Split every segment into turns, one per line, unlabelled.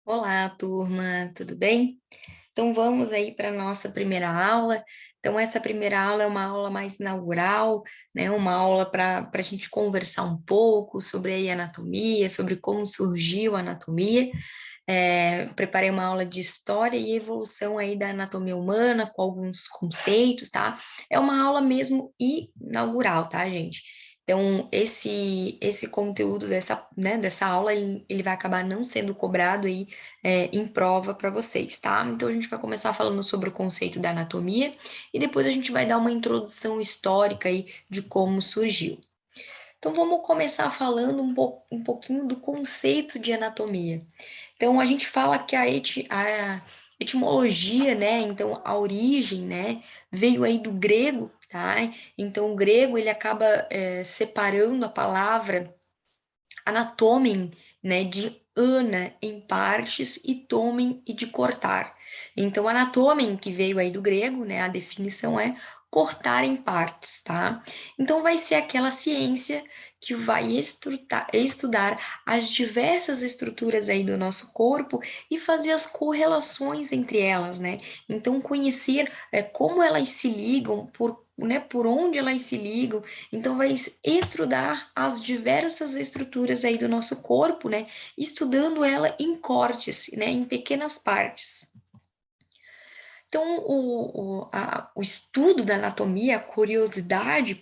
Olá, turma, tudo bem? Então vamos aí para a nossa primeira aula. Então essa primeira aula é uma aula mais inaugural, né? Uma aula para a gente conversar um pouco sobre aí anatomia, sobre como surgiu a anatomia. Preparei uma aula de história e evolução aí da anatomia humana com alguns conceitos, tá? É uma aula mesmo inaugural, tá, gente? Então, esse conteúdo dessa aula, ele vai acabar não sendo cobrado aí, em prova para vocês, tá? Então, a gente vai começar falando sobre o conceito da anatomia e depois a gente vai dar uma introdução histórica aí de como surgiu. Então, vamos começar falando um pouquinho do conceito de anatomia. Então, a gente fala que a etimologia, né? Então, a origem, né? Veio aí do grego, tá? Então, o grego, ele acaba separando a palavra anatomen, né? De ana em partes e tomen e de cortar. Então, anatomen, que veio aí do grego, né? A definição é cortar em partes, tá? Então, vai ser aquela ciência que vai estudar as diversas estruturas aí do nosso corpo e fazer as correlações entre elas, né? Então, conhecer como elas se ligam, por onde elas se ligam. Então, vai estudar as diversas estruturas aí do nosso corpo, né? Estudando ela em cortes, né? Em pequenas partes. Então, o estudo da anatomia, a curiosidade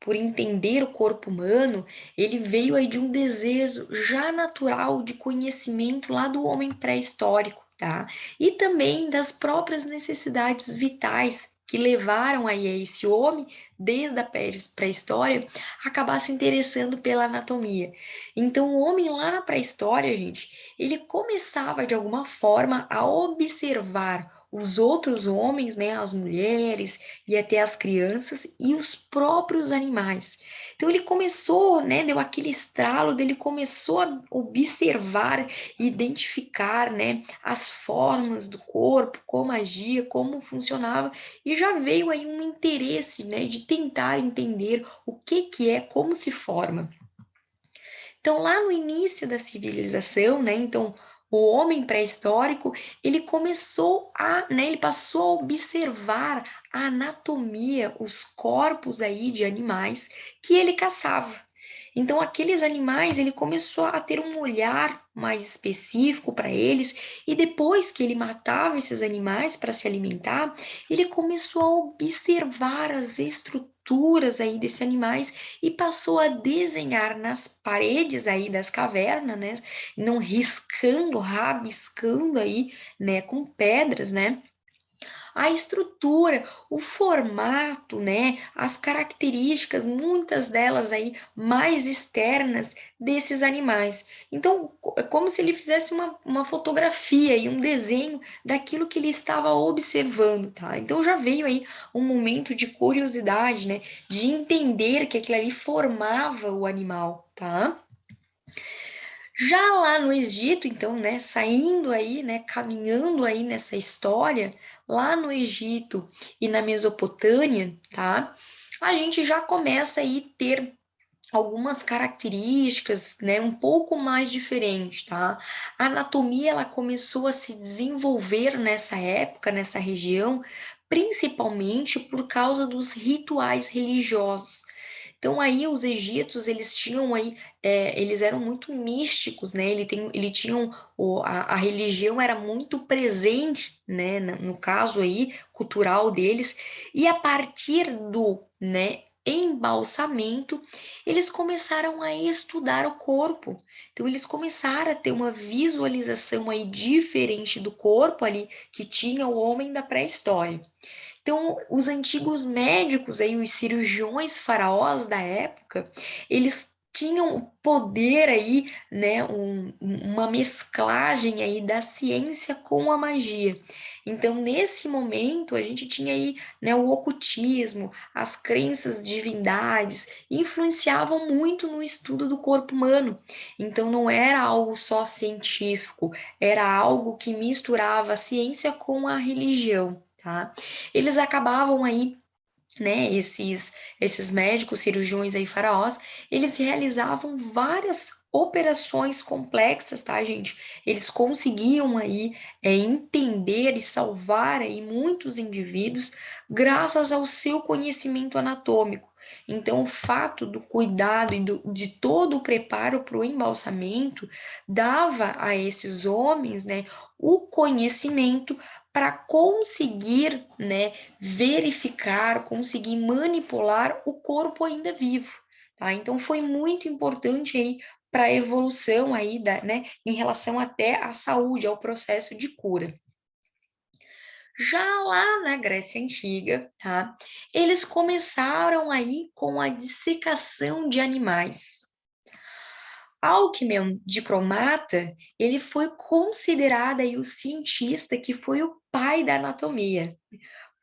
por entender o corpo humano, ele veio aí de um desejo já natural de conhecimento lá do homem pré-histórico, tá? E também das próprias necessidades vitais que levaram aí a esse homem, desde a pré-história, acabar se interessando pela anatomia. Então, o homem lá na pré-história, gente, ele começava de alguma forma a observar os outros homens, né, as mulheres e até as crianças e os próprios animais. Então ele começou, né, deu aquele estralo dele, começou a observar e identificar, né, as formas do corpo, como agia, como funcionava, e já veio aí um interesse, né, de tentar entender o que é, como se forma. Então, lá no início da civilização, né, então o homem pré-histórico, ele passou a observar a anatomia, os corpos aí de animais que ele caçava. Então, aqueles animais, ele começou a ter um olhar mais específico para eles, e depois que ele matava esses animais para se alimentar, ele começou a observar as estruturas aí desses animais e passou a desenhar nas paredes aí das cavernas, né, não riscando, rabiscando aí, né, com pedras, né, a estrutura, o formato, né, as características, muitas delas aí mais externas desses animais. Então, é como se ele fizesse uma fotografia e um desenho daquilo que ele estava observando, tá? Então já veio aí um momento de curiosidade, né, de entender que aquilo ali formava o animal, tá? Já lá no Egito, então, né, saindo aí, né, caminhando aí nessa história, lá no Egito e na Mesopotâmia, tá? A gente já começa aí ter algumas características, né, um pouco mais diferentes, tá? A anatomia ela começou a se desenvolver nessa época, nessa região, principalmente por causa dos rituais religiosos. Então aí os egípcios eles tinham aí, eles eram muito místicos, né? Ele tinham a religião era muito presente, né? No caso aí cultural deles, e a partir do, né, embalsamento, eles começaram a estudar o corpo. Então eles começaram a ter uma visualização aí diferente do corpo ali que tinha o homem da pré-história. Então, os antigos médicos, aí, os cirurgiões faraós da época, eles tinham o poder aí, né, uma mesclagem aí da ciência com a magia. Então, nesse momento, a gente tinha aí, né, o ocultismo, as crenças divindades, influenciavam muito no estudo do corpo humano. Então, não era algo só científico, era algo que misturava a ciência com a religião, tá? Eles acabavam aí né, esses médicos, cirurgiões aí faraós, eles realizavam várias operações complexas, tá, gente? Eles conseguiam aí entender e salvar aí muitos indivíduos graças ao seu conhecimento anatômico. Então, o fato do cuidado e de todo o preparo para o embalsamento dava a esses homens, né, o conhecimento para conseguir, né, verificar, conseguir manipular o corpo ainda vivo, tá? Então foi muito importante aí para a evolução aí né, em relação até à saúde, ao processo de cura. Já lá na Grécia Antiga, tá? Eles começaram aí com a dissecação de animais. Alckmin de Cromata, ele foi considerado aí o cientista que foi o pai da anatomia.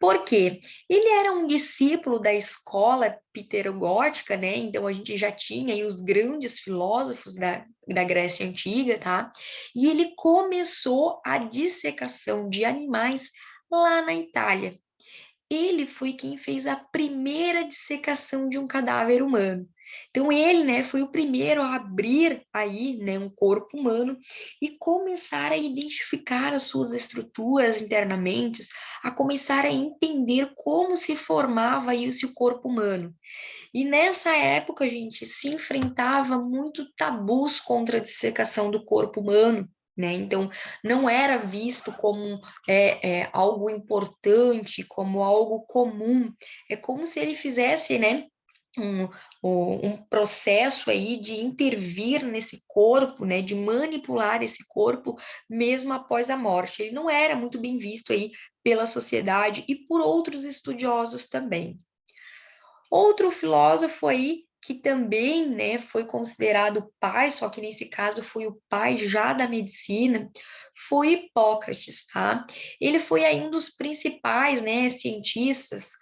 Por quê? Ele era um discípulo da escola pterogótica, né? Então a gente já tinha aí os grandes filósofos da Grécia Antiga, tá? E ele começou a dissecação de animais lá na Itália. Ele foi quem fez a primeira dissecação de um cadáver humano. Então ele, né, foi o primeiro a abrir aí, né, um corpo humano e começar a identificar as suas estruturas internamente, a começar a entender como se formava aí o seu corpo humano. E nessa época, gente, se enfrentava muito tabus contra a dissecação do corpo humano, né? Então, não era visto como algo importante, como algo comum. É como se ele fizesse, né? Um, um processo aí de intervir nesse corpo, né, de manipular esse corpo mesmo após a morte. Ele não era muito bem visto aí pela sociedade e por outros estudiosos também. Outro filósofo aí que também, né, foi considerado pai, só que nesse caso foi o pai já da medicina, foi Hipócrates, tá? Ele foi aí um dos principais, né, cientistas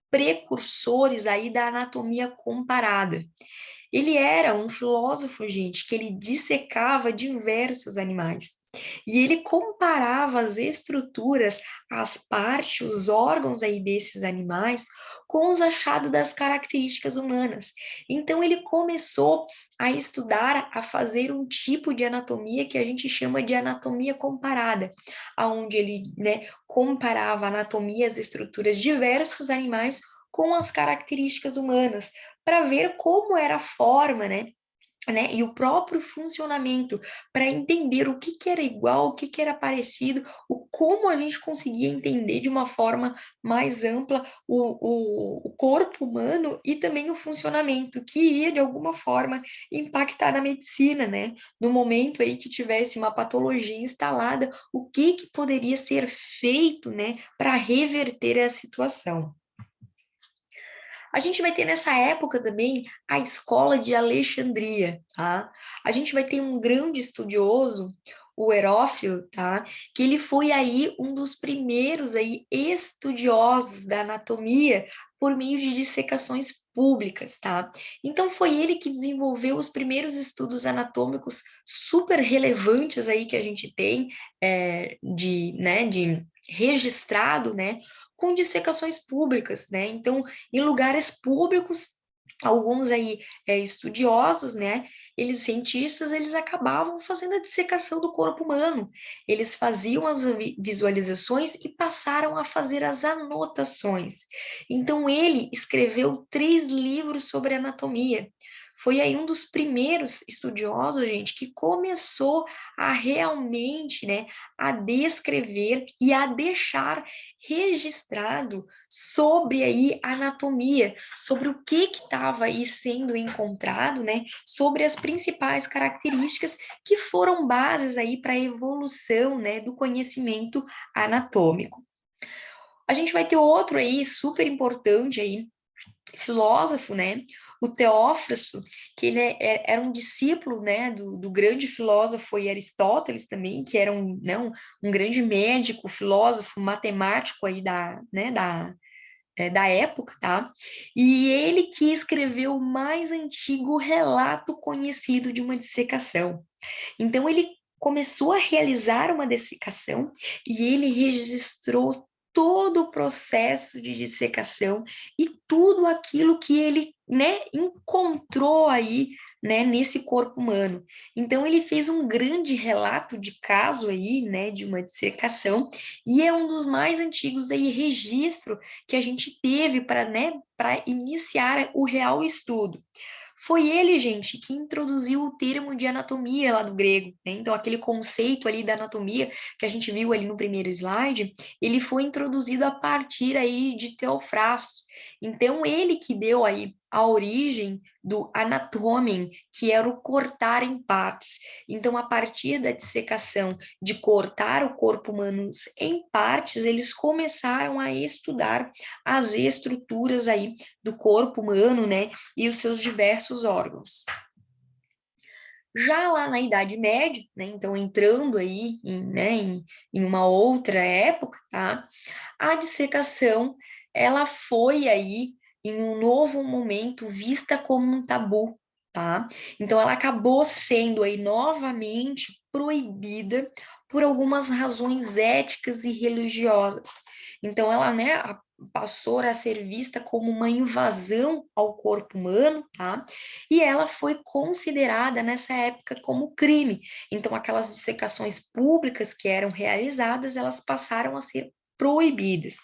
precursores aí da anatomia comparada. Ele era um filósofo, gente, que ele dissecava diversos animais. E ele comparava as estruturas, as partes, os órgãos aí desses animais com os achados das características humanas. Então ele começou a estudar, a fazer um tipo de anatomia que a gente chama de anatomia comparada, aonde ele, né, comparava a anatomia, as estruturas de diversos animais com as características humanas, para ver como era a forma, né, e o próprio funcionamento, para entender o que era igual, o que era parecido, como a gente conseguia entender de uma forma mais ampla o corpo humano e também o funcionamento, que ia, de alguma forma, impactar na medicina, né? No momento aí que tivesse uma patologia instalada, o que poderia ser feito, né, para reverter a situação. A gente vai ter nessa época também a escola de Alexandria, tá? A gente vai ter um grande estudioso, o Herófilo, tá? Que ele foi aí um dos primeiros aí estudiosos da anatomia por meio de dissecações públicas, tá? Então foi ele que desenvolveu os primeiros estudos anatômicos super relevantes aí que a gente tem de registrado, né? Com dissecações públicas, né? Então em lugares públicos, alguns aí estudiosos, né, eles cientistas, eles acabavam fazendo a dissecação do corpo humano. Eles faziam as visualizações e passaram a fazer as anotações. Então ele escreveu 3 livros sobre anatomia. Foi aí um dos primeiros estudiosos, gente, que começou a realmente, né, a descrever e a deixar registrado sobre aí a anatomia, sobre o que estava aí sendo encontrado, né, sobre as principais características que foram bases aí para a evolução, né, do conhecimento anatômico. A gente vai ter outro aí super importante aí, filósofo, né, o Teófrasto, que ele era um discípulo, né, do grande filósofo e Aristóteles também, que era um grande médico, filósofo, matemático aí da época, tá? E ele que escreveu o mais antigo relato conhecido de uma dissecação. Então, ele começou a realizar uma dissecação e ele registrou todo o processo de dissecação e tudo aquilo que ele, né, encontrou aí, né, nesse corpo humano. Então ele fez um grande relato de caso aí, né, de uma dissecação, e é um dos mais antigos aí registro que a gente teve para, né, para iniciar o real estudo. Foi ele, gente, que introduziu o termo de anatomia lá do grego, né? Então, aquele conceito ali da anatomia que a gente viu ali no primeiro slide, ele foi introduzido a partir aí de Teofrasto. Então, ele que deu aí a origem do anatomem, que era o cortar em partes. Então, a partir da dissecação de cortar o corpo humano em partes, eles começaram a estudar as estruturas aí do corpo humano, né? E os seus diversos órgãos. Já lá na Idade Média, né, então entrando aí em uma outra época, tá? A dissecação, ela foi aí em um novo momento vista como um tabu, tá? Então ela acabou sendo aí novamente proibida por algumas razões éticas e religiosas. Então ela, né, passou a ser vista como uma invasão ao corpo humano, tá? E ela foi considerada nessa época como crime. Então aquelas dissecações públicas que eram realizadas, elas passaram a ser proibidas.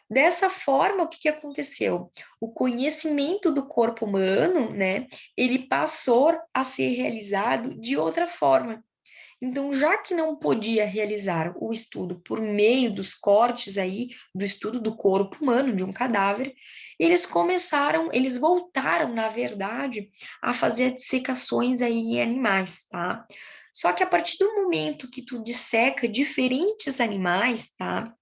Dessa forma, o que, que aconteceu? O conhecimento do corpo humano, né, ele passou a ser realizado de outra forma. Então, já que não podia realizar o estudo por meio dos cortes aí, do estudo do corpo humano, de um cadáver, eles voltaram, na verdade, a fazer dissecações aí em animais, tá? Só que a partir do momento que tu disseca diferentes animais, tá?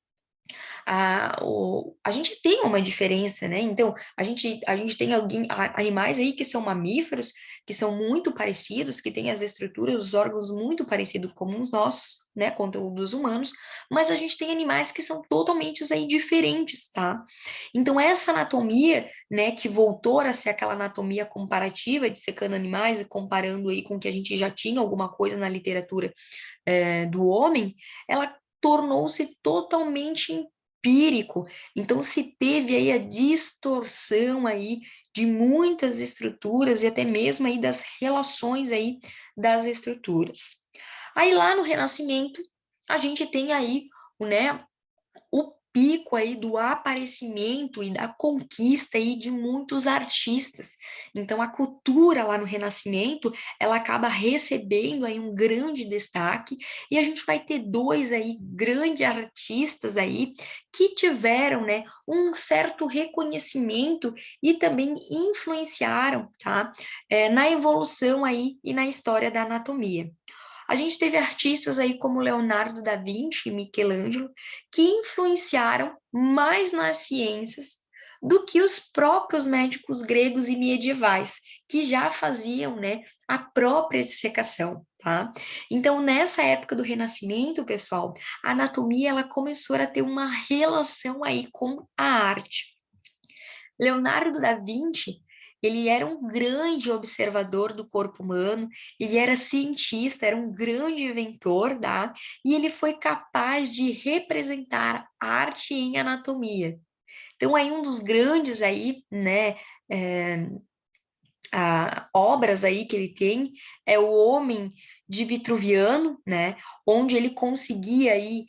A gente tem uma diferença, né? Então, a gente tem animais aí que são mamíferos, que são muito parecidos, que têm as estruturas, os órgãos muito parecidos com os nossos, né? Contra os dos humanos, mas a gente tem animais que são totalmente aí diferentes, tá? Então, essa anatomia, né, que voltou a ser aquela anatomia comparativa, dissecando animais e comparando aí com o que a gente já tinha alguma coisa na literatura do homem, ela tornou-se totalmente empírico. Então se teve aí a distorção aí de muitas estruturas e até mesmo aí das relações aí das estruturas. Aí lá no Renascimento, a gente tem aí, né, o pico aí do aparecimento e da conquista aí de muitos artistas. Então a cultura lá no Renascimento, ela acaba recebendo aí um grande destaque e a gente vai ter dois aí grandes artistas aí que tiveram, né, um certo reconhecimento e também influenciaram, tá, na evolução aí e na história da anatomia. A gente teve artistas aí como Leonardo da Vinci e Michelangelo que influenciaram mais nas ciências do que os próprios médicos gregos e medievais, que já faziam, né, a própria dissecação, tá? Então, nessa época do Renascimento, pessoal, a anatomia ela começou a ter uma relação aí com a arte. Leonardo da Vinci, ele era um grande observador do corpo humano, ele era cientista, era um grande inventor, tá? E ele foi capaz de representar arte em anatomia. Então, aí um dos grandes aí, né, é, obras aí que ele tem é o Homem de Vitruviano, né, onde ele conseguia aí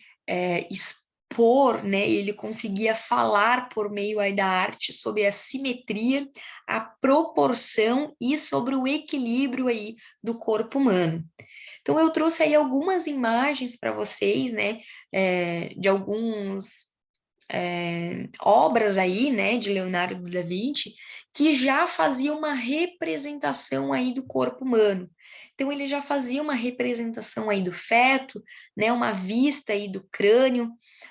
expor, né, ele conseguia falar por meio aí da arte sobre a simetria, a proporção e sobre o equilíbrio aí do corpo humano. Então eu trouxe aí algumas imagens para vocês, né, de alguns obras aí, né, de Leonardo da Vinci, que já fazia uma representação aí do corpo humano. Então ele já fazia uma representação aí do feto, né, uma vista aí do crânio,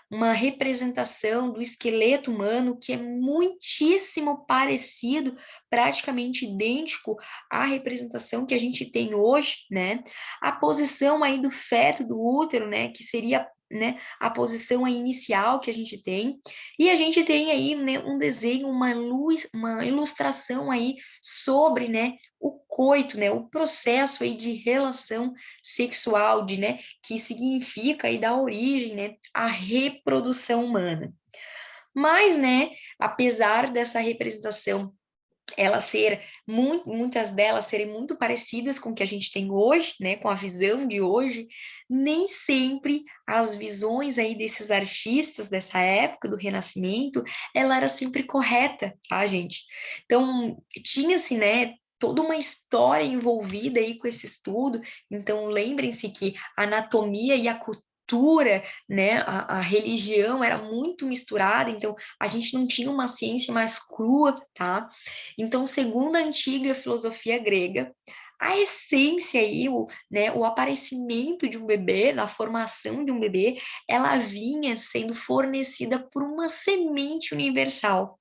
uma representação do esqueleto humano que é muitíssimo parecido, praticamente idêntico à representação que a gente tem hoje, né? A posição aí do feto do útero, né, que seria né, a posição aí inicial que a gente tem, e a gente tem aí, né, um desenho, uma ilustração aí sobre, né, o coito, né, o processo aí de relação sexual, né, que significa e dá origem, né, à reprodução humana. Mas, né, apesar dessa representação ela ser muitas delas serem muito parecidas com o que a gente tem hoje, né, com a visão de hoje, nem sempre as visões aí desses artistas dessa época do Renascimento, ela era sempre correta, tá, gente? Então, tinha-se, né, toda uma história envolvida aí com esse estudo, então lembrem-se que a anatomia e a cultura, né, a religião era muito misturada, então a gente não tinha uma ciência mais crua, tá? Então, segundo a antiga filosofia grega, a essência aí, né, o aparecimento de um bebê, da formação de um bebê, ela vinha sendo fornecida por uma semente universal.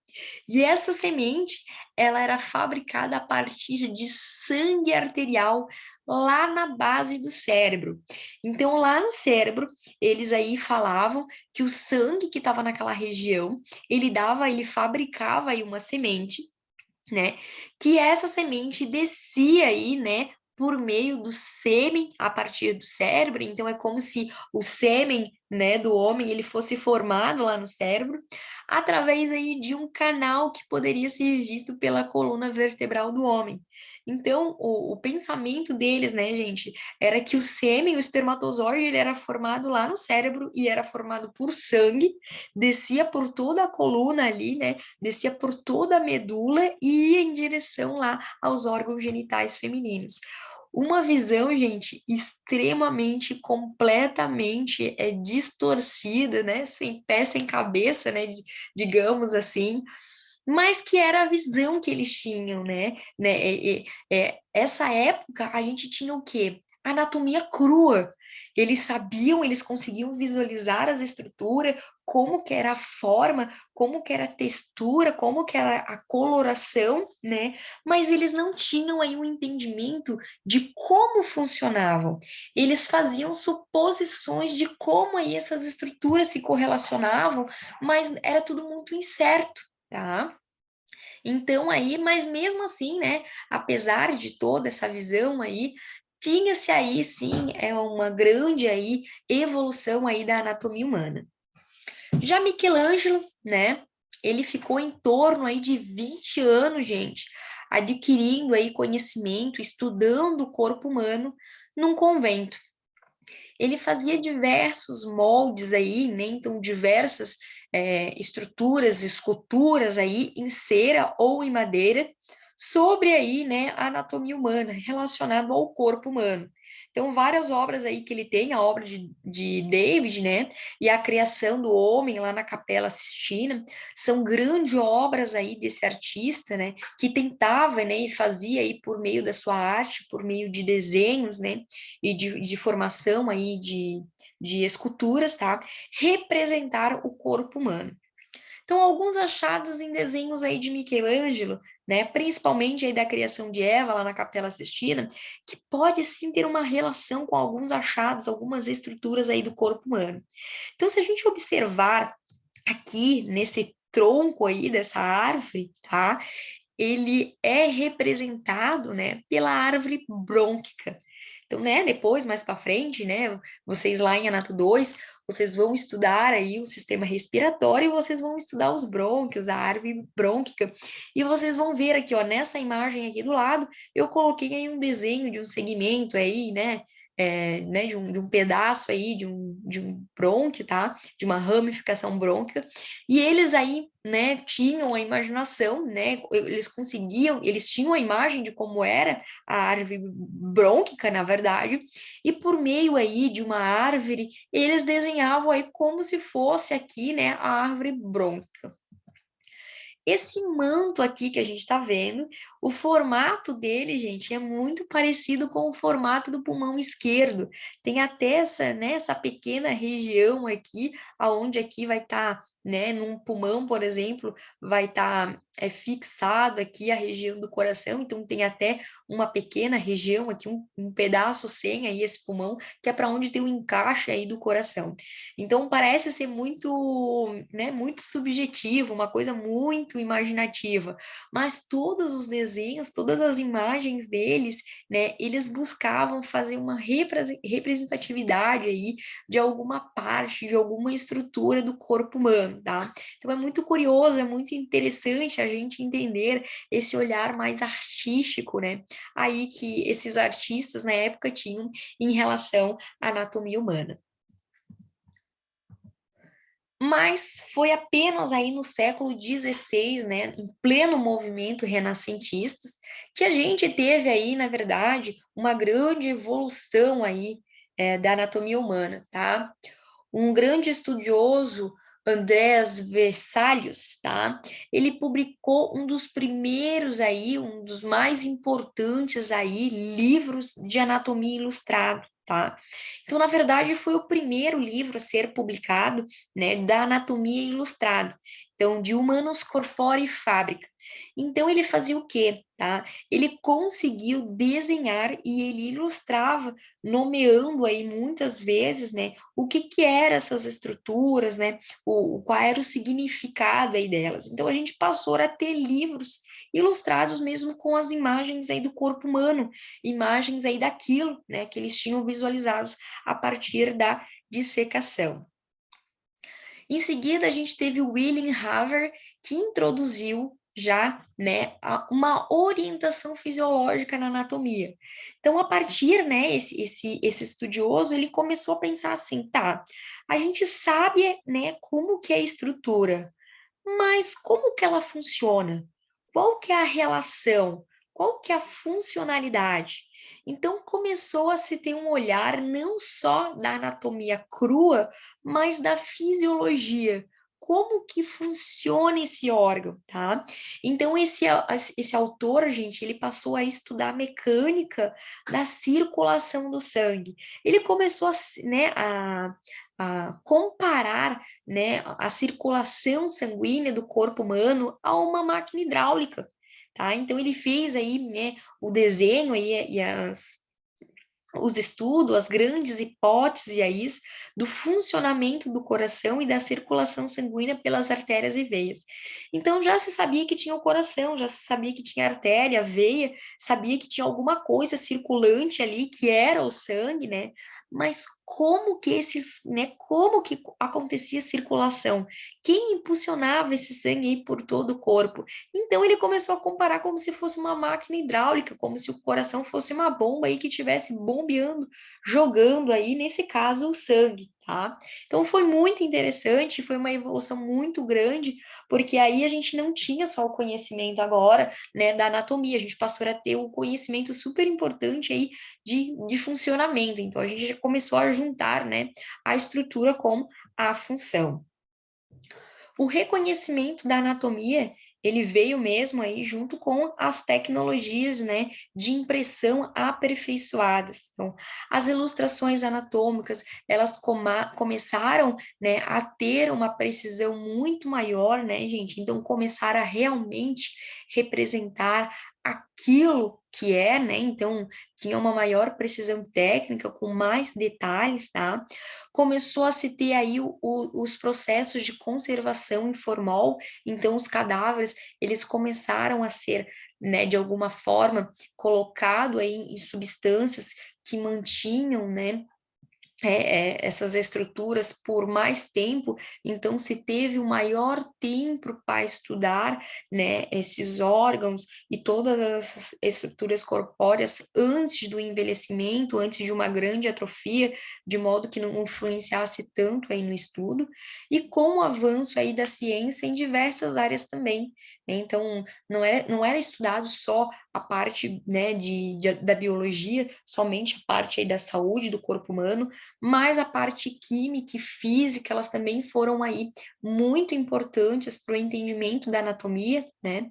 E essa semente, ela era fabricada a partir de sangue arterial lá na base do cérebro. Então, lá no cérebro, eles aí falavam que o sangue que estava naquela região, ele fabricava aí uma semente, né? Que essa semente descia aí, né? Por meio do sêmen a partir do cérebro, então é como se o sêmen, né, do homem ele fosse formado lá no cérebro, através aí de um canal que poderia ser visto pela coluna vertebral do homem. Então, o pensamento deles, né, gente, era que o sêmen, o espermatozoide, ele era formado lá no cérebro e era formado por sangue, descia por toda a coluna ali, né, descia por toda a medula e ia em direção lá aos órgãos genitais femininos. Uma visão, gente, extremamente, completamente distorcida, né? Sem pé, sem cabeça, né? Digamos assim, mas que era a visão que eles tinham, né? Essa época a gente tinha o quê? Anatomia crua. Eles sabiam, eles conseguiam visualizar as estruturas, como que era a forma, como que era a textura, como que era a coloração, né? Mas eles não tinham aí um entendimento de como funcionavam. Eles faziam suposições de como aí essas estruturas se correlacionavam, mas era tudo muito incerto, tá? Então aí, mas mesmo assim, né, apesar de toda essa visão aí, tinha-se aí sim uma grande aí evolução aí da anatomia humana. Já Michelangelo, né, ele ficou em torno aí de 20 anos, gente, adquirindo aí conhecimento, estudando o corpo humano num convento. Ele fazia diversos moldes aí, né? Então diversas estruturas, esculturas aí em cera ou em madeira sobre aí, né, a anatomia humana relacionado ao corpo humano. Então, várias obras aí que ele tem, a obra de David, né, e a criação do homem lá na Capela Sistina, são grandes obras aí desse artista, né, que tentava, né, e fazia aí por meio da sua arte, por meio de desenhos, né, e de formação aí de esculturas, tá? Representar o corpo humano. Então, alguns achados em desenhos aí de Michelangelo, né, principalmente aí da criação de Eva lá na Capela Sistina, que pode sim ter uma relação com alguns achados, algumas estruturas aí do corpo humano. Então, se a gente observar aqui nesse tronco aí dessa árvore, tá? Ele é representado, né, pela árvore brônquica. Então, né, depois, mais para frente, né, vocês lá em Anato 2, vocês vão estudar aí o sistema respiratório e vocês vão estudar os brônquios, a árvore brônquica, e vocês vão ver aqui, ó, nessa imagem aqui do lado, eu coloquei aí um desenho de um segmento aí, né, de um pedaço aí, de um brônquio, tá? De uma ramificação brônquica, e eles aí, né, tinham a imaginação, né, eles tinham a imagem de como era a árvore brônquica, na verdade, e por meio aí de uma árvore, eles desenhavam aí como se fosse aqui, né, a árvore brônquica. Esse manto aqui que a gente está vendo, o formato dele, gente, é muito parecido com o formato do pulmão esquerdo. Tem até essa, né, essa pequena região aqui, aonde aqui vai estar, né, num pulmão, por exemplo, vai estar é fixado aqui a região do coração, então tem até uma pequena região aqui, um pedaço sem aí esse pulmão, que é para onde tem o encaixe aí do coração. Então parece ser muito, né, muito subjetivo, uma coisa muito imaginativa, mas todos os desenhos, todas as imagens deles, né, eles buscavam fazer uma representatividade aí de alguma parte, de alguma estrutura do corpo humano, tá? Então é muito curioso, é muito interessante a gente entender esse olhar mais artístico, né? Aí que esses artistas na época tinham em relação à anatomia humana. Mas foi apenas aí no século XVI, né, em pleno movimento renascentistas, que a gente teve aí, na verdade, uma grande evolução aí da anatomia humana, tá? Um grande estudioso, Andrés Vesalius, tá? Ele publicou um dos primeiros aí, um dos mais importantes aí livros de anatomia ilustrado, tá? Então, na verdade, foi o primeiro livro a ser publicado, né, da anatomia ilustrado. Então, de Humanus Corpore Fabrica. Então, ele fazia o quê, tá? Ele conseguiu desenhar e ele ilustrava, nomeando aí muitas vezes, né, o que que eram essas estruturas, né, qual era o significado aí delas. Então, a gente passou a ter livros ilustrados mesmo com as imagens aí do corpo humano, imagens aí daquilo, né, que eles tinham visualizados a partir da dissecação. Em seguida, a gente teve o William Haver, que introduziu já, né, uma orientação fisiológica na anatomia. Então, a partir, né, esse estudioso, ele começou a pensar assim, tá, a gente sabe, né, como que é a estrutura, mas como que ela funciona? Qual que é a relação? Qual que é a funcionalidade? Então começou a se ter um olhar não só da anatomia crua, mas da fisiologia. Como que funciona esse órgão, tá? Então esse autor, gente, ele passou a estudar a mecânica da circulação do sangue. Ele começou né, a comparar, né, a circulação sanguínea do corpo humano a uma máquina hidráulica, tá? Então ele fez aí, né, o desenho aí e os estudos, as grandes hipóteses aí do funcionamento do coração e da circulação sanguínea pelas artérias e veias. Então já se sabia que tinha o coração, já se sabia que tinha artéria, veia, sabia que tinha alguma coisa circulante ali que era o sangue, né? Mas como que como que acontecia a circulação? Quem impulsionava esse sangue aí por todo o corpo? Então ele começou a comparar como se fosse uma máquina hidráulica, como se o coração fosse uma bomba aí que estivesse bombeando, jogando aí, nesse caso, o sangue, tá? Então foi muito interessante, foi uma evolução muito grande, porque aí a gente não tinha só o conhecimento agora, né, da anatomia, a gente passou a ter um conhecimento super importante aí de funcionamento. Então a gente já começou a juntar, né, a estrutura com a função. O reconhecimento da anatomia, ele veio mesmo aí junto com as tecnologias, né, de impressão aperfeiçoadas. Então, as ilustrações anatômicas, elas começaram, né, a ter uma precisão muito maior, né, gente? Então, começaram a realmente representar aquilo que é, né? Então, tinha uma maior precisão técnica, com mais detalhes, tá? Começou a se ter aí os processos de conservação informal, então os cadáveres, eles começaram a ser, né, de alguma forma, colocado aí em substâncias que mantinham, né, essas estruturas por mais tempo, então se teve um maior tempo para estudar, né, esses órgãos e todas essas estruturas corpóreas antes do envelhecimento, antes de uma grande atrofia, de modo que não influenciasse tanto aí no estudo, e com o avanço aí da ciência em diversas áreas também, né? Então não era estudado só a parte, né, da biologia, somente a parte aí da saúde do corpo humano, mas a parte química e física, elas também foram aí muito importantes para o entendimento da anatomia, né?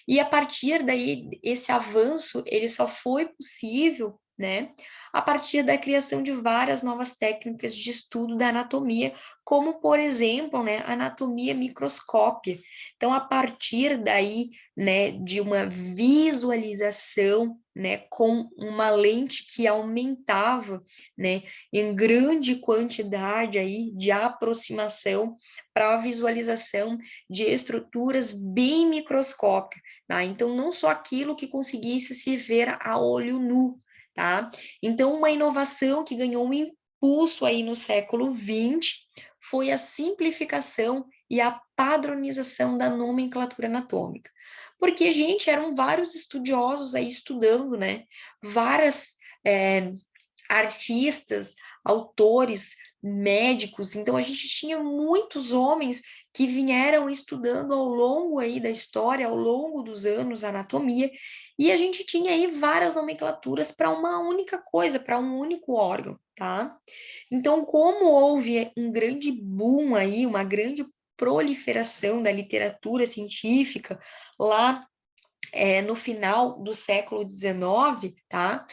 E a partir daí, esse avanço, ele só foi possível, né, a partir da criação de várias novas técnicas de estudo da anatomia, como, por exemplo, né, anatomia microscópia. Então, a partir daí, né, de uma visualização, né, com uma lente que aumentava, né, em grande quantidade aí de aproximação para a visualização de estruturas bem microscópicas, tá? Então, não só aquilo que conseguisse se ver a olho nu, tá? Então, uma inovação que ganhou um impulso aí no século XX foi a simplificação e a padronização da nomenclatura anatômica. Porque, gente, eram vários estudiosos aí estudando, né? Várias artistas, autores, médicos. Então, a gente tinha muitos homens que vieram estudando ao longo aí da história, ao longo dos anos, anatomia, e a gente tinha aí várias nomenclaturas para uma única coisa, para um único órgão, tá? Então, como houve um grande boom aí, uma grande proliferação da literatura científica lá no final do século XIX, tá?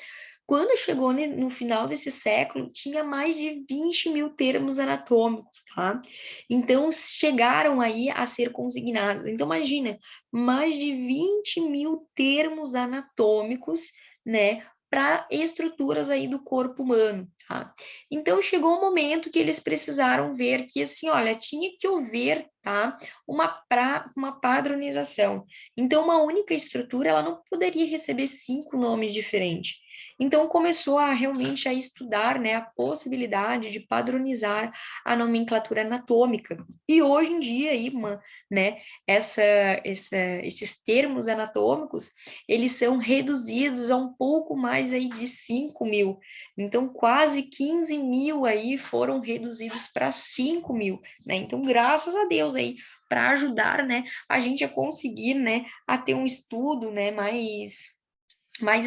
Quando chegou no final desse século, tinha mais de 20 mil termos anatômicos, tá? Então, chegaram aí a ser consignados. Então, imagina, mais de 20 mil termos anatômicos, né? Para estruturas aí do corpo humano, tá? Então, chegou um momento que eles precisaram ver que, assim, olha, tinha que haver, tá? Uma padronização. Então, uma única estrutura, ela não poderia receber 5 nomes diferentes. Então começou a realmente a estudar, né, a possibilidade de padronizar a nomenclatura anatômica. E hoje em dia, aí, né, esses termos anatômicos, eles são reduzidos a um pouco mais aí de 5 mil. Então, quase 15 mil aí foram reduzidos para 5 mil, né? Então, graças a Deus aí, para ajudar, né, a gente a conseguir, né, a ter um estudo, né, mais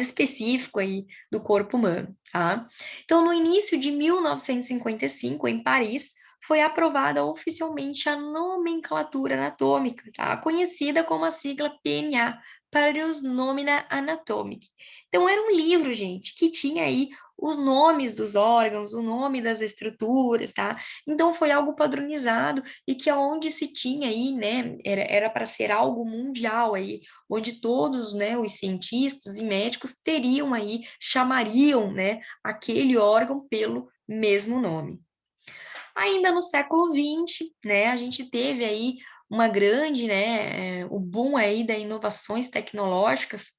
específico aí do corpo humano, tá? Então, no início de 1955, em Paris, foi aprovada oficialmente a nomenclatura anatômica, tá? Conhecida como a sigla PNA, Paris Nomina Anatomic. Então, era um livro, gente, que tinha aí os nomes dos órgãos, o nome das estruturas, tá? Então, foi algo padronizado e que aonde se tinha aí, né, era para ser algo mundial aí, onde todos, né, os cientistas e médicos teriam aí, chamariam, né, aquele órgão pelo mesmo nome. Ainda no século XX, né, a gente teve aí uma grande, né, o boom aí das inovações tecnológicas,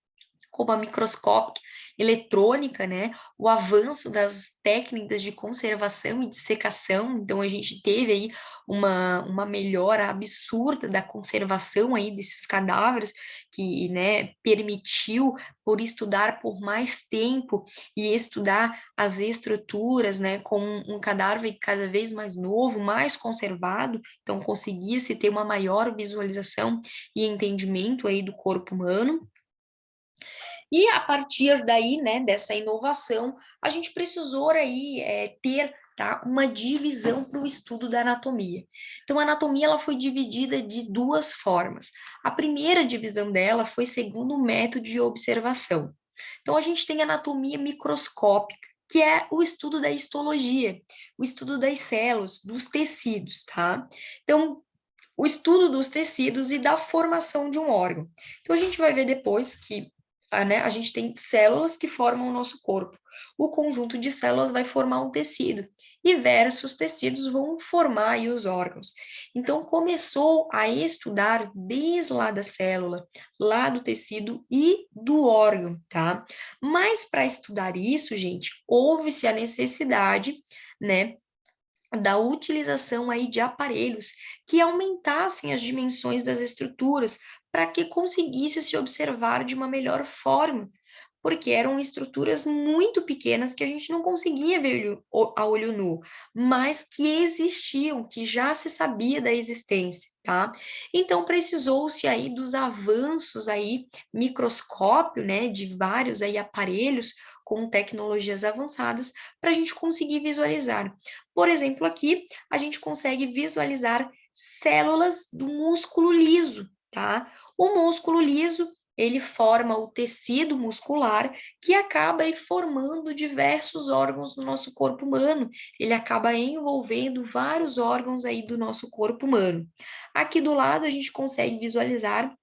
como a microscópica eletrônica, né? O avanço das técnicas de conservação e dissecação. Então, a gente teve aí uma melhora absurda da conservação aí desses cadáveres, que, né, permitiu por estudar por mais tempo e estudar as estruturas, né, com um cadáver cada vez mais novo, mais conservado, então conseguia-se ter uma maior visualização e entendimento aí do corpo humano. E a partir daí, né, dessa inovação, a gente precisou aí ter, tá, uma divisão para o estudo da anatomia. Então, a anatomia ela foi dividida de duas formas. A primeira divisão dela foi segundo o método de observação. Então, a gente tem a anatomia microscópica, que é o estudo da histologia, o estudo das células, dos tecidos, tá? Então, o estudo dos tecidos e da formação de um órgão. Então, a gente vai ver depois que né, a gente tem células que formam o nosso corpo. O conjunto de células vai formar um tecido, e diversos tecidos vão formar aí os órgãos. Então, começou a estudar desde lá da célula, lá do tecido e do órgão, tá? Mas para estudar isso, gente, houve-se a necessidade, né, da utilização aí de aparelhos que aumentassem as dimensões das estruturas para que conseguisse se observar de uma melhor forma, porque eram estruturas muito pequenas que a gente não conseguia ver a olho nu, mas que existiam, que já se sabia da existência, tá? Então precisou-se aí dos avanços aí microscópio, né, de vários aí aparelhos com tecnologias avançadas para a gente conseguir visualizar. Por exemplo, aqui a gente consegue visualizar células do músculo liso, tá? O músculo liso ele forma o tecido muscular que acaba aí formando diversos órgãos do nosso corpo humano. Ele acaba envolvendo vários órgãos aí do nosso corpo humano. Aqui do lado a gente consegue visualizar,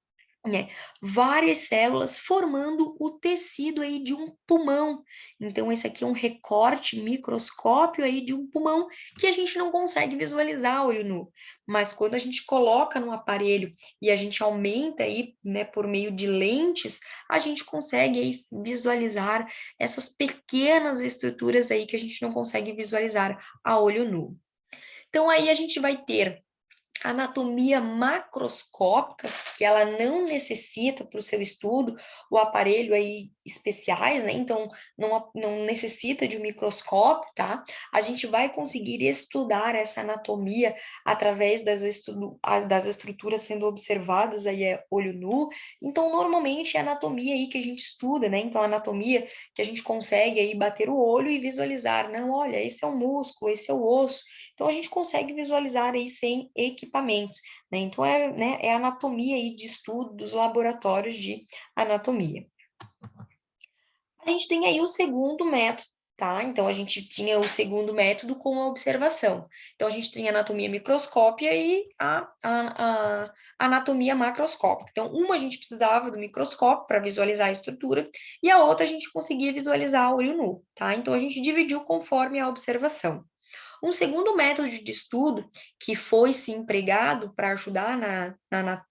né, várias células formando o tecido aí de um pulmão. Então, esse aqui é um recorte microscópio aí de um pulmão que a gente não consegue visualizar a olho nu. Mas quando a gente coloca no aparelho e a gente aumenta aí, né, por meio de lentes, a gente consegue aí visualizar essas pequenas estruturas aí que a gente não consegue visualizar a olho nu. Então, aí a gente vai ter anatomia macroscópica, que ela não necessita para o seu estudo o aparelho aí especiais, né? Então, não necessita de um microscópio, tá? A gente vai conseguir estudar essa anatomia através das estruturas sendo observadas aí a olho nu. Então, normalmente é a anatomia aí que a gente estuda, né? Então, a anatomia que a gente consegue aí bater o olho e visualizar, não, olha, esse é o músculo, esse é o osso. Então, a gente consegue visualizar aí sem equipamentos, né? Então, é a anatomia aí de estudo dos laboratórios de anatomia. A gente tem aí o segundo método, tá? Então, a gente tinha o segundo método com a observação. Então, a gente tem a anatomia microscópia e a anatomia macroscópica. Então, uma a gente precisava do microscópio para visualizar a estrutura e a outra a gente conseguia visualizar a olho nu, tá? Então, a gente dividiu conforme a observação. Um segundo método de estudo que foi se empregado para ajudar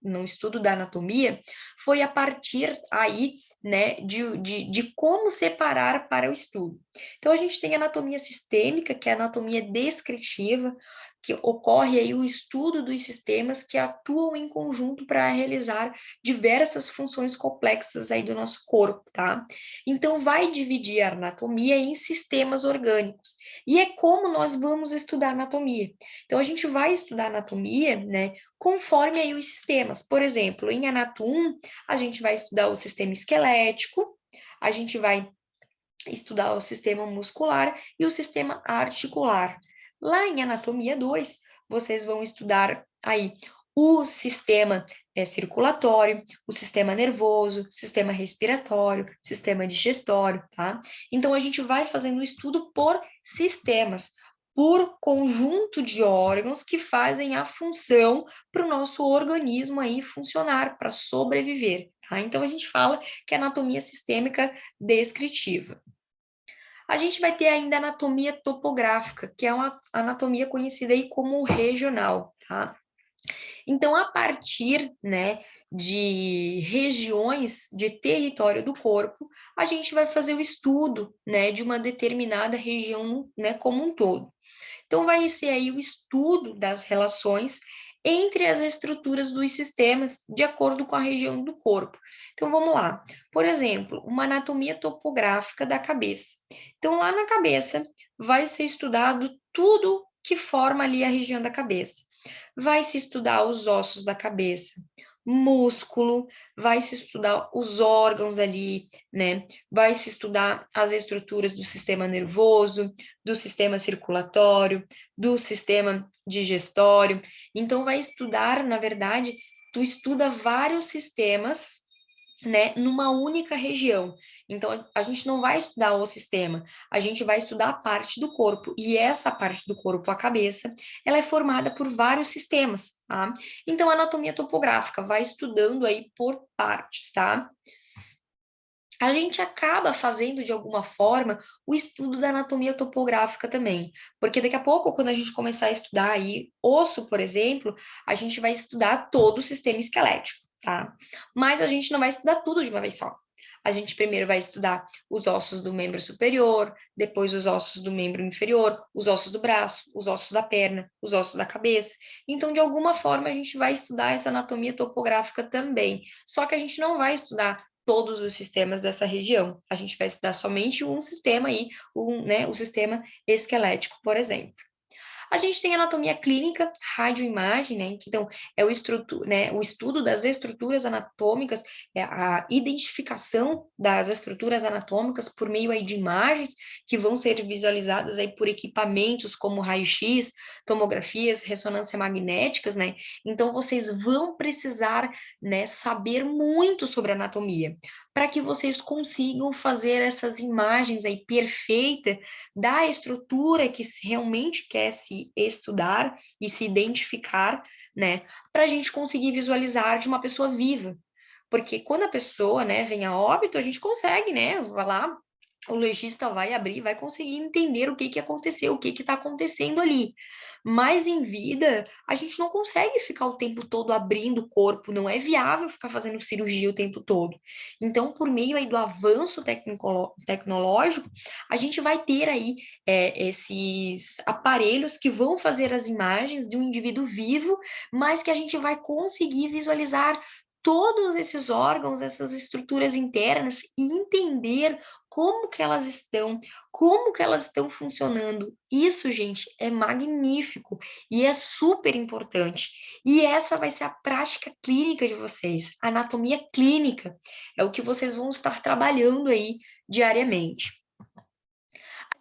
no estudo da anatomia foi a partir aí, né, de como separar para o estudo. Então, a gente tem a anatomia sistêmica, que é a anatomia descritiva, que ocorre aí o estudo dos sistemas que atuam em conjunto para realizar diversas funções complexas aí do nosso corpo, tá? Então, vai dividir a anatomia em sistemas orgânicos. E é como nós vamos estudar anatomia. Então, a gente vai estudar anatomia, né, conforme aí os sistemas. Por exemplo, em Anato 1, a gente vai estudar o sistema esquelético, a gente vai estudar o sistema muscular e o sistema articular. Lá em Anatomia 2, vocês vão estudar aí o sistema circulatório, o sistema nervoso, sistema respiratório, sistema digestório, tá? Então, a gente vai fazendo o estudo por sistemas, por conjunto de órgãos que fazem a função para o nosso organismo aí funcionar, para sobreviver, tá? Então, a gente fala que é anatomia sistêmica descritiva. A gente vai ter ainda a anatomia topográfica, que é uma anatomia conhecida aí como regional, tá? Então, a partir, né, de regiões de território do corpo, a gente vai fazer o estudo, né, de uma determinada região, né, como um todo. Então, vai ser aí o estudo das relações entre as estruturas dos sistemas, de acordo com a região do corpo. Então, vamos lá. Por exemplo, uma anatomia topográfica da cabeça. Então, lá na cabeça, vai ser estudado tudo que forma ali a região da cabeça. Vai se estudar os ossos da cabeça, músculo, vai se estudar os órgãos ali, né? Vai se estudar as estruturas do sistema nervoso, do sistema circulatório, do sistema digestório. Então, vai estudar, na verdade, tu estuda vários sistemas, né, numa única região. Então, a gente não vai estudar o sistema, a gente vai estudar a parte do corpo, e essa parte do corpo, a cabeça, ela é formada por vários sistemas, tá? Então, a anatomia topográfica vai estudando aí por partes, tá? A gente acaba fazendo, de alguma forma, o estudo da anatomia topográfica também, porque daqui a pouco, quando a gente começar a estudar aí osso, por exemplo, a gente vai estudar todo o sistema esquelético, tá? Mas a gente não vai estudar tudo de uma vez só. A gente primeiro vai estudar os ossos do membro superior, depois os ossos do membro inferior, os ossos do braço, os ossos da perna, os ossos da cabeça. Então, de alguma forma, a gente vai estudar essa anatomia topográfica também. Só que a gente não vai estudar todos os sistemas dessa região. A gente vai estudar somente um sistema aí, né, o sistema esquelético, por exemplo. A gente tem anatomia clínica, radioimagem, né? Então, é o estudo das estruturas anatômicas, é a identificação das estruturas anatômicas por meio aí de imagens que vão ser visualizadas aí por equipamentos como raio-x, tomografias, ressonância magnéticas, né? Então, vocês vão precisar, né, saber muito sobre anatomia para que vocês consigam fazer essas imagens aí perfeitas da estrutura que realmente quer se estudar e se identificar, né, para a gente conseguir visualizar de uma pessoa viva. Porque quando a pessoa, né, vem a óbito, a gente consegue, né, vai lá, o legista vai abrir, vai conseguir entender o que que aconteceu, o que que está acontecendo ali. Mas em vida, a gente não consegue ficar o tempo todo abrindo o corpo, não é viável ficar fazendo cirurgia o tempo todo. Então, por meio aí do avanço tecnológico, a gente vai ter aí esses aparelhos que vão fazer as imagens de um indivíduo vivo, mas que a gente vai conseguir visualizar todos esses órgãos, essas estruturas internas e entender como que elas estão funcionando. Isso, gente, é magnífico e é super importante. E essa vai ser a prática clínica de vocês, anatomia clínica. É o que vocês vão estar trabalhando aí diariamente.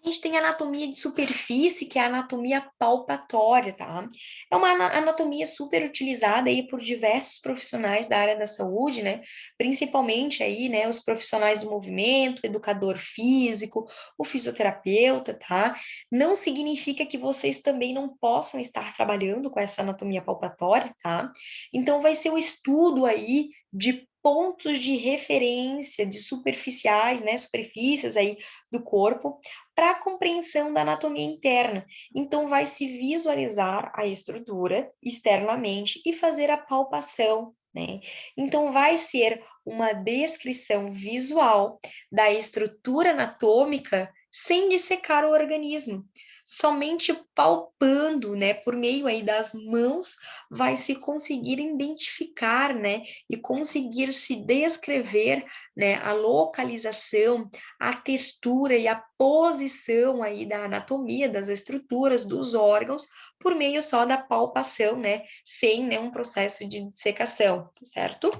A gente tem a anatomia de superfície, que é a anatomia palpatória, tá? É uma anatomia super utilizada aí por diversos profissionais da área da saúde, né? Principalmente aí, né, os profissionais do movimento, educador físico, o fisioterapeuta, tá? Não significa que vocês também não possam estar trabalhando com essa anatomia palpatória, tá? Então, vai ser o estudo aí de pontos de referência, de superficiais, né, superfícies aí do corpo, para a compreensão da anatomia interna. Então, vai se visualizar a estrutura externamente e fazer a palpação, né? Então, vai ser uma descrição visual da estrutura anatômica sem dissecar o organismo. Somente palpando, né, por meio aí das mãos, vai se conseguir identificar, né, e conseguir se descrever, né, a localização, a textura e a posição aí da anatomia, das estruturas, dos órgãos, por meio só da palpação, né, sem nenhum processo de dissecação, certo?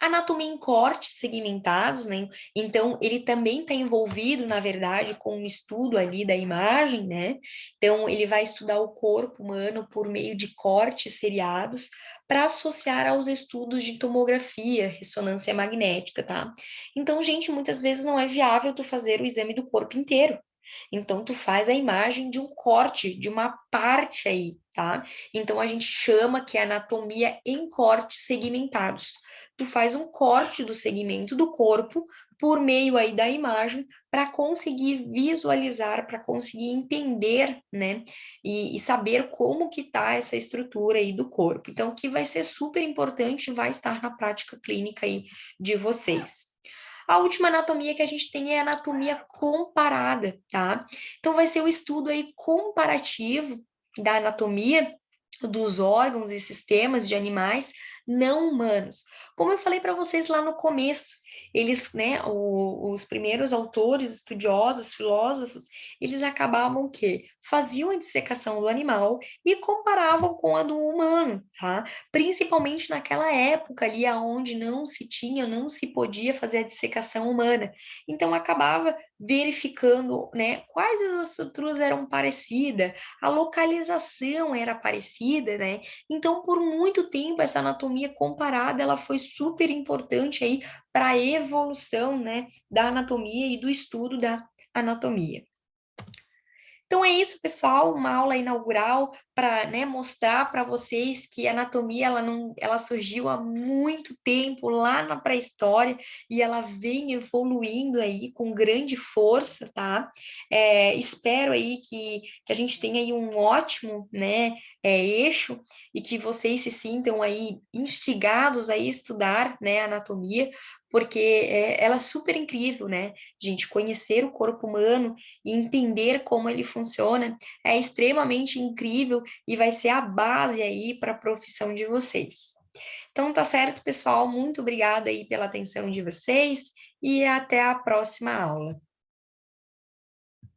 Anatomia em cortes segmentados, né? Então, ele também está envolvido, na verdade, com o estudo ali da imagem, né? Então, ele vai estudar o corpo humano por meio de cortes seriados para associar aos estudos de tomografia, ressonância magnética, tá? Então, gente, muitas vezes não é viável tu fazer o exame do corpo inteiro. Então, tu faz a imagem de um corte, de uma parte aí, tá? Então, a gente chama que é anatomia em cortes segmentados. Tu faz um corte do segmento do corpo por meio aí da imagem para conseguir visualizar, para conseguir entender, né? E saber como que tá essa estrutura aí do corpo. Então, o que vai ser super importante vai estar na prática clínica aí de vocês. A última anatomia que a gente tem é a anatomia comparada, tá? Então, vai ser o estudo aí comparativo da anatomia dos órgãos e sistemas de animais não humanos. Como eu falei para vocês lá no começo, eles, né, os primeiros autores, estudiosos, filósofos, eles acabavam o quê? Faziam a dissecação do animal e comparavam com a do humano, tá? Principalmente naquela época ali onde não se tinha, não se podia fazer a dissecação humana. Então acabava verificando, né, quais as estruturas eram parecidas, a localização era parecida, né? Então, por muito tempo, essa anatomia comparada, ela foi super importante aí para a evolução, né, da anatomia e do estudo da anatomia. Então é isso, pessoal, uma aula inaugural para, né, mostrar para vocês que a anatomia ela surgiu há muito tempo lá na pré-história e ela vem evoluindo aí com grande força, tá? Espero aí que a gente tenha aí um ótimo, né, eixo e que vocês se sintam aí instigados a estudar, né, anatomia, porque ela é super incrível, né? Gente, conhecer o corpo humano e entender como ele funciona é extremamente incrível e vai ser a base aí para a profissão de vocês. Então, tá certo, pessoal? Muito obrigada aí pela atenção de vocês e até a próxima aula.